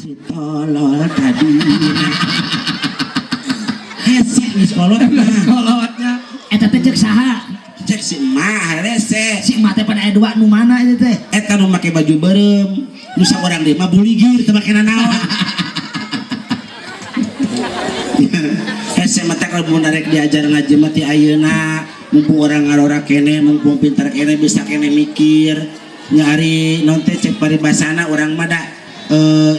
si tolol tadi hese geus kolotnya eta teh cek saha cek si mah rese si mah teh pada aya dua nu mana itu teh eta nu make baju beureum nu saurang deui mah buligir teu make nanaon hese mah teh kalau rek diajar ngaji mah ti ayeuna mumpung orang ngarora kene mumpung pintar kene bisa kene mikir nyari non teh cek paribasana orang mah da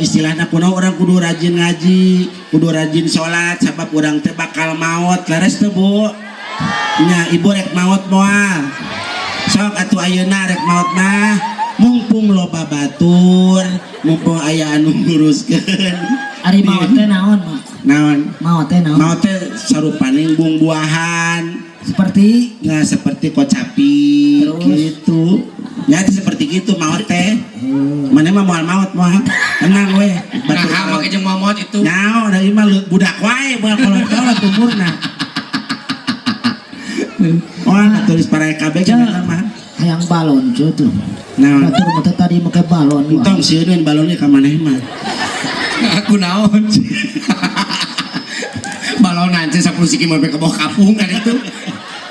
istilahna kunaon orang kudu rajin ngaji kudu rajin sholat sabab orang teh bakal maot leres teh Bu nya ibu rek maot moal sok atuh ayeuna rek maot mah mumpung loba batur mumpung aya anu nguruskeun ari maot teh naon mah naon maot teh naon maot teh sarupaning buah-buahan seperti nggak seperti kocapi terus gitu ya seperti gitu maot teh mana mah moal maot moal tenang weh batu apa ke jeung maot itu nyao dari mah budak wae moal kolot-kolot umurna oh tulis para KB gimana mah hayang balon cuy tuh nah batur mah tadi make balon tong sieun balonnya ka maneh mah aku naon balon nanti 10 siki mah ke bawah kapung kan itu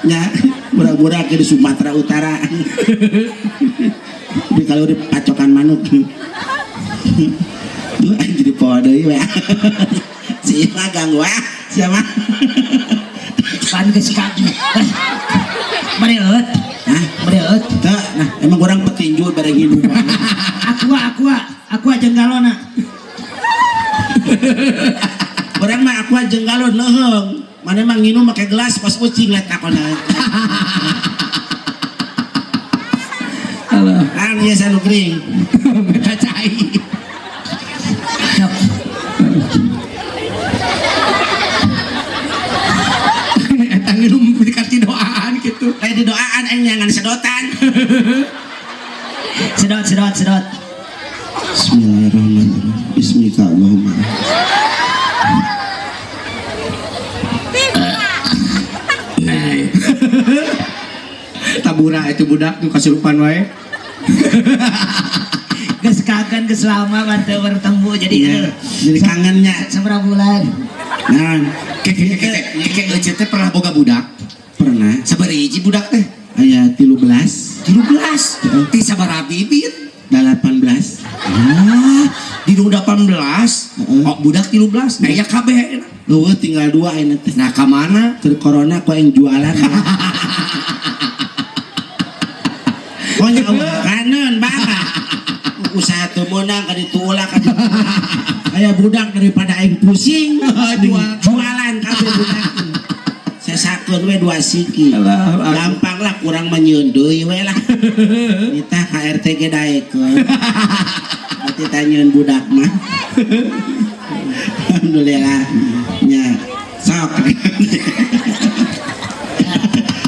nya budak-budak di Sumatera Utara di kalau di pacokan manuk tuh jadi poho deui we si Ima ganggu siapa pan geus kaki bereut hah bereut teu nah emang orang petinju bareng hidup aku aja galona orang mah aku jenggalon leheung mana emang nginum pakai gelas pas ucing liat akona kan ieu sanu kering beta cai eta nginum dikasih doaan gitu lain di doaan aing nyangan sedotan sedot Bismillahirrahmanirrahim Bismillahirrahmanirrahim tabura itu budak tuh kasurupan wae geus kangen geus lama banteu bertemu jadi jadi kangennya seberapa bulan nah keke ece teh pernah boga budak pernah sabari hiji budak teh aya 13 ti sabaraha bibit 18 di 18 oh budak 13 aya kabeh eueuh tinggal 2 ayeuna teh nah ka mana keur corona ku aing jualan pokoknya kanan banget usaha teu meunang ka ditu ulah ka ditu aya budak daripada aing pusing jualan kabeh budak sesakeun we 2 siki gampang lah kurang menyieun deui we lah nitah ka RT ge daekeun berarti tanyieun budak mah alhamdulillah nya sok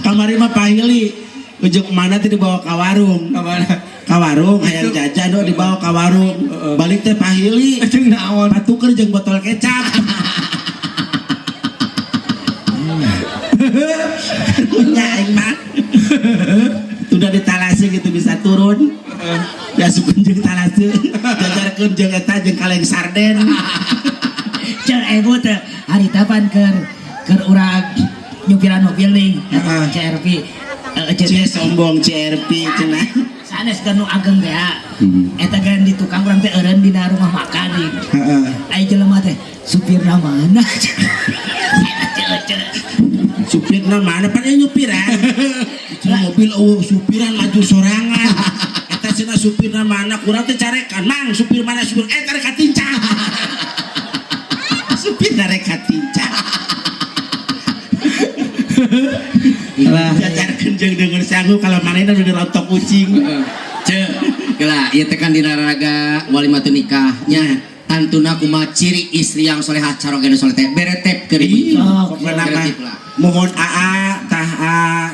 kamari mah pahili ujung mana teh dibawa ka warung ka warung hayang jajan do dibawa ka warung balik teh pahili jeung naon patuker jeung botol kecap nya aing mah udah ditalase gitu bisa turun ya sukeun jeung talase jajarkeun jeung eta jeung kaleng sarden cek ego teh harita pan keur urang nyupiran mobil nih CRV Cie sombong CRP cenah sanes kan nu ageng teh eta kan di tukang urang teh eureun dina rumah makan nih ai jelema teh supirna mana supirna mana pada nyupiran mobil supiran maju sorangan eta cenah supirna mana kurang teh carekan mang supir mana supir tarek katinca supir tarek katinca jajarkeun jeung deungeun sangu kalau manehna udah dirontok kucing ce geula ieu teh kan dina raga walimatun nikahnya tantuna kumaha ciri istri yang solehah carogena soleh teh bere tep keur ibu mohon aa tah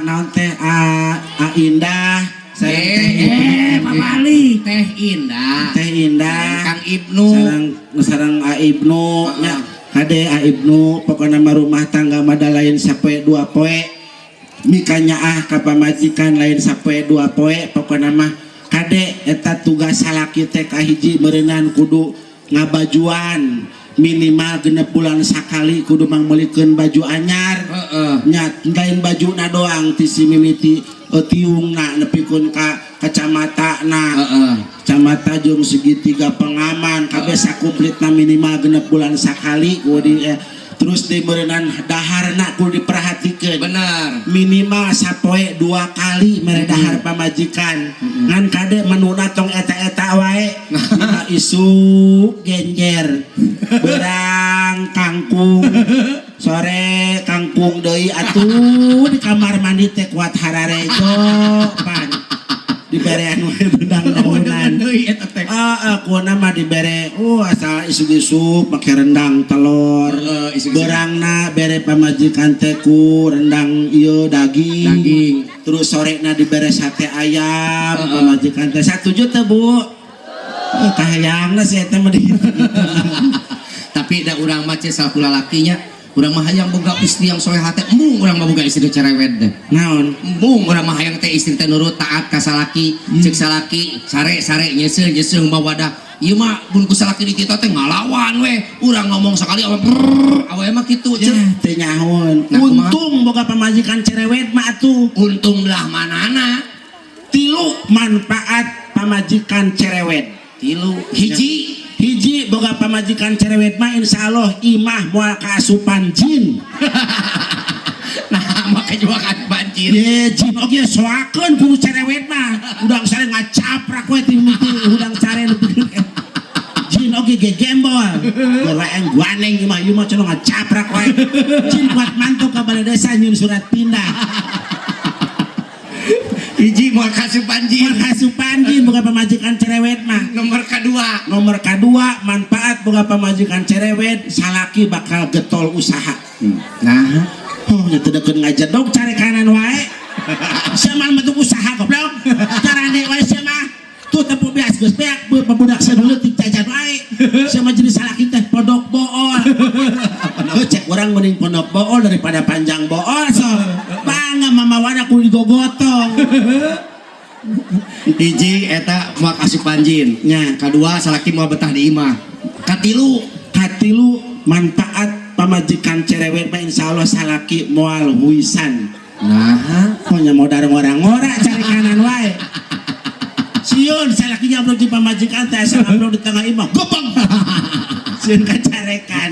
naon teh a indah Mamali teh indah Kang Ibnu sareng A Ibnu nya kade A Ibnu pokona mah rumah tangga mada lain sapoe 2 poe mikanya ka pamajikan lain sapoe 2 poe pokona mah kade eta tugas salaki teh kahiji meureunnan kudu ngabajuan minimal genep bulan sakali kudu mangmelikeun baju anyar nya lain bajuna doang ti si mimiti tiungna nepikeun ka kacamatana kacamata jeung segitiga pengaman kabeh sakuplitna minimal genep bulan sakali kudu terus di berenang daharna kudu diperhatikeun benar minimal sapoe 2 kali mere dahar pamajikan ngan kade menuna tong eta-eta wae isu genjer berang kangkung sore kangkung deui atuh di kamar mandi teh kuat hararejo pan diberean wae benang-benang aku nama dibere asal isuk-isuk make rendang telur berangna bere pamajikan teku rendang ieu daging terus sore na dibere sate ayam pamajikan teh 1 juta Bu kahayangna si eta mah tapi da urang mah salaku lalakinya urang mah hayang boga istri yang soleh hate embung urang mah boga istri cerewet deh naon embung urang mah hayang teh istri teh nurut taat ka salaki cek salaki sare-sare nyeuseul mawadah ieu mah mun ku salaki di kita teh ngalawan we urang ngomong sakali awe mah kitu ya teh nyahoun untung boga pamajikan cerewet mah atuh untung belah manana 3 manfaat pamajikan cerewet 3 hiji boga pamajikan cerewet mah insyaallah imah moal kaasupan jin nah make juga kan banjir ye jin oge soakeun kudu cerewet mah udang sare ngacaprak we ti udang care jin oge gegembol goreng guaneng imah ieu mah cenah ngacaprak we jin kuat mantuk ka balai desa nyun surat pindah hiji moal kasupan jin boga pamajikan cerewet mah nomor kedua manfaat boga pamajikan cerewet salaki bakal getol usaha nah nya teu deukeun ngajedog cari kanan wae sia mah bentuk usaha goblok carane wae sia mah tuh tepuk beas geus beak budak sadeuleu ti jajan wae sia mah jadi salaki teh podok bool cek urang mending pondok bool daripada panjang bool so bangga mamawana kudu digogotong hiji eta moal kasupan jin nya kadua salaki moal betah di imah katilu manfaat pamajikan cerewet mah insyaallah salaki moal huisan nah nya modar ngora-ngora cari kanan wae sieun salaki nyabrog di pamajikan teh asa nyabrog di tengah imah gebeng sieun kacarekan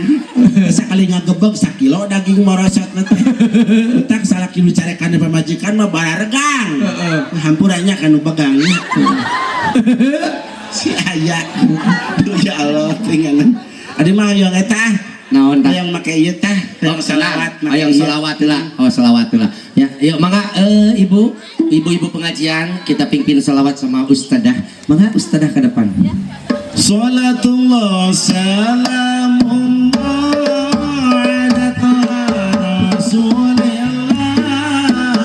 sakali ngagebeg sakilo daging morosot teh utak salaki nu carekan di pamajikan mah bararegang hampurannya kan nu begang si aya ya Allah tinganan adi mah yang eta naon tah yang make ieu tah selawat selawat lah ya yuk mangga ibu-ibu pengajian kita pimpin selawat sama ustadah mangga ustadah ke depan salatullah salamullah ala rasulillah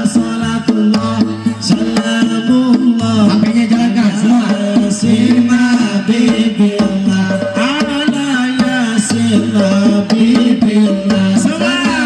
salatullah salamullah HP-nya jangan kan semua sima bibillah ala yasin bibillah salatullah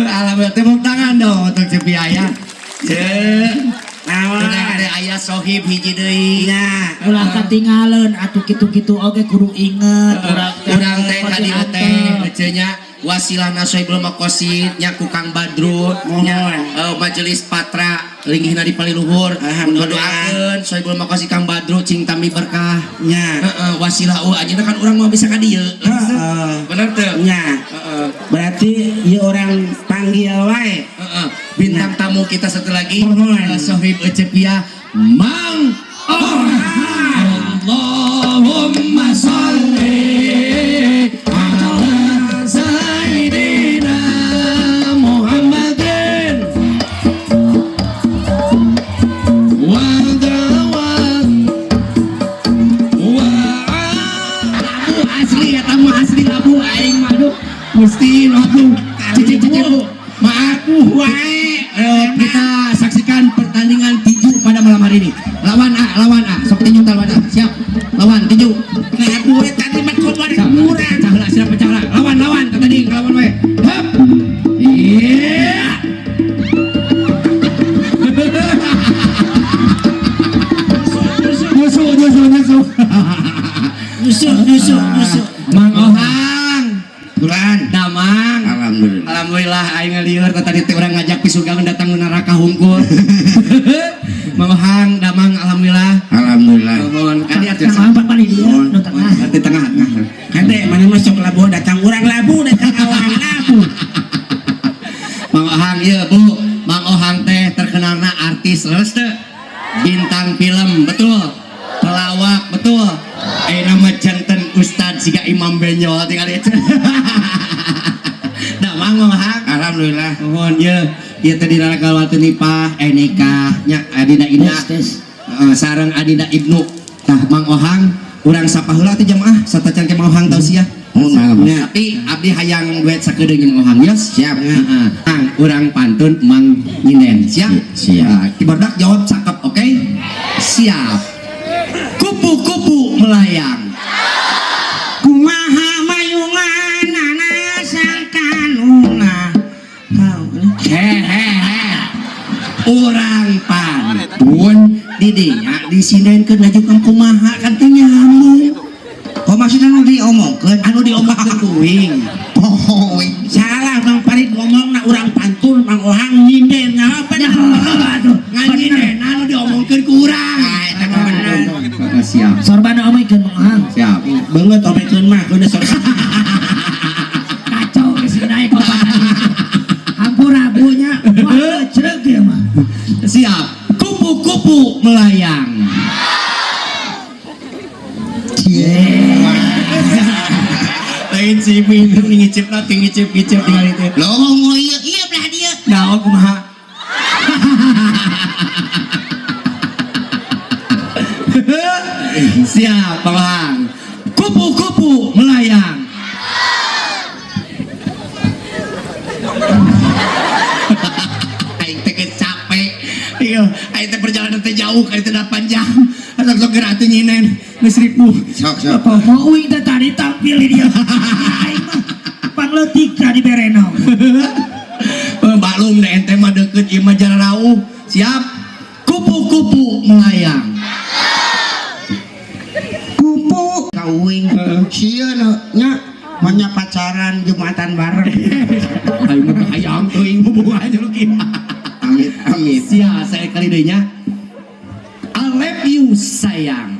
Alhamdulillah tepuk tangan dong untuk Cepia ya. Naon? Ada ayah sohib hiji deui. Ya. Ulah katinggalan atuh kitu-kitu oge kudu inget Urang teh ka dieu teh heuceul nya wasilahna Soibul Makosid nya ku Kang Badrun nya majelis patra linggihna di Paliluhur. Ngadoakeun Soibul Makosid Kang Badrun cing tambi berkah. Nya. Wasilah anjeunna kan urang mau bisa ka dieu. Bener teu? Nya. Berarti ieu orang panggil wae. Bintang tamu kita satu lagi Mohon. Sohib Cepia Mang Ohang. Allahumma sholli ala sayyidina Muhammadin wa dawat wa abu asli ya tamu asli abu aing madu mesti notu cicip-cicip maaf wae. Kita saksikan pertandingan tinju pada malam hari ini. Lawan A, sok tinju lawan A. Siap. Lawan tinju. Nah, gue tadi mah kobar murah. Pecahlah, siap pecahlah. Lawan, kata ding, lawan we. Hup. Iya. Musuh. Mang Ohang. Tulan. Damang. Alhamdulillah aing ngalieur tadi teh urang ngajak pisugang datang ke neraka hungkul. Mang Ohang, Damang alhamdulillah. Mohon kadi atuh Sama paling dia nu tengah. di tengah. Kade mana masuk labu datang orang labu datang awang labu. Mang Ohang ieu Bu, Mang Ohang teh terkenalna artis leus teu? Bintang film, betul. Pelawak, betul. Nama janten Ustad siga Imam Benyol tinggal itu. Mang Ohang alhamdulillah mohon ieu teh dina kalwatu nipah nikah nya adina indah sareng adina ibnu tah Mang Ohang urang sapa heula teh jamaah satacan ke Mang Ohang tausiah tapi abdi hayang duet sakedeung jeung Ohang ya siap urang pantun Mang Nyinden siap kibadak jawab cakep oke siap kupu-kupu melayang Kumaha mayungan anak sangkanuna orang pantun didinya disindenkeun ngajukeun kumaha kan teu nyambung. kok maksudnya anu diomongkeun Kuing. salah Bang Farid ngomongna urang pantun Mang Ohang nyinden apa dah Aduh, nganyinen anu diomongkeun ku urang. eta mah bener Siap. Sorbana omikeun Mang Ohang. Siap. beungeut omekeun mah kudu sok Kacau geus naik hampura abunya. Wah, ceuk dia mah. Siap. Kupu-kupu melayang. Lain si minum ngicipna ngicip-ngicip tinggal itu. loh iya belah dia Naon kumaha? Siap, Bang. Kupu-kupu melayang. Aing teh capek. Iya, aing teh perjalanan teh jauh, kali teh 8 jam. Asal sok geura teh nyinen geus ribu. sok Mau uing teh tadi tampil di dia. Aing mah pangleutik di berenong. Maklum deh ente mah deket ieu mah jalan rauh. Siap. Kupu-kupu melayang. kupu kauing sieun nya manya pacaran jumatan bareng Ayo mah hayang teuing hubungannya lu kieu. amit Sia saya kali deui nya. I love you sayang.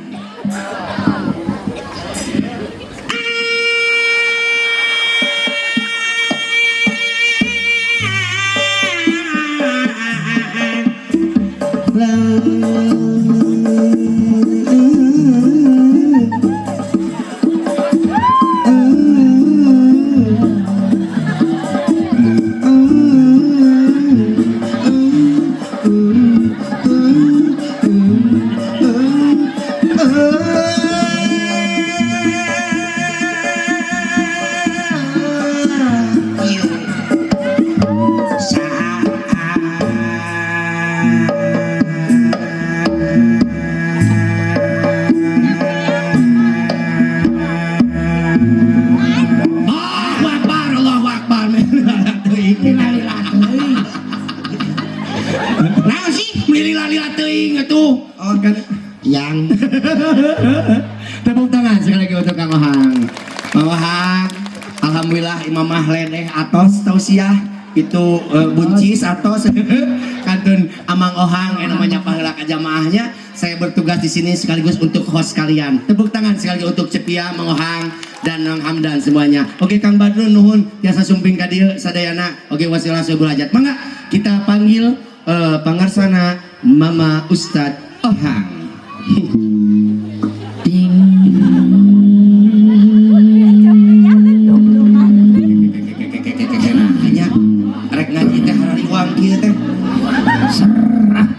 Nah sih melila-lila teuing atuh. Oh kan yang Tepuk tangan sekali lagi untuk Kang Ohang. Kang Ohang, alhamdulillah imamah ledeh atos tausiah itu buncis atos kantun Amang Ohang yang namanya paheula ka jamaahnya. Saya bertugas di sini sekaligus untuk host kalian. Tepuk tangan sekali lagi untuk Cepia, Mang Ohang dan Mang Hamdan semuanya. Oke Kang Badrun nuhun tiasa sumping ka dieu sadayana. Oke wasilah sabul hajat. Mangga kita panggil pangarsana Mama Ustadz Ohang. Hanya rek ngaji teh harariwang kieu teh. Serah.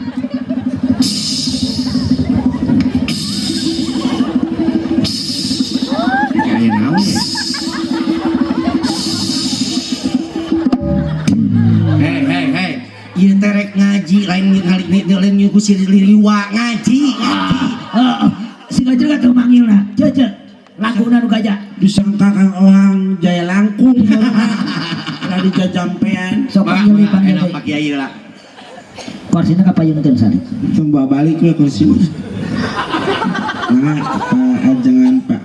Aya naon ya? Hei. Ieu teh rek ngaji lain nyuku si liliwa ngaji. Si gajah gak tau manggilna. Cece. Laguna nu gajah. disangka Kang Ohang Jaya Langkung tadi jajampean Sok panggil panggil. Enak Pak Kiai lah. Korsina kapayunkeun sari. coba balik we kursi nah ajangan Pak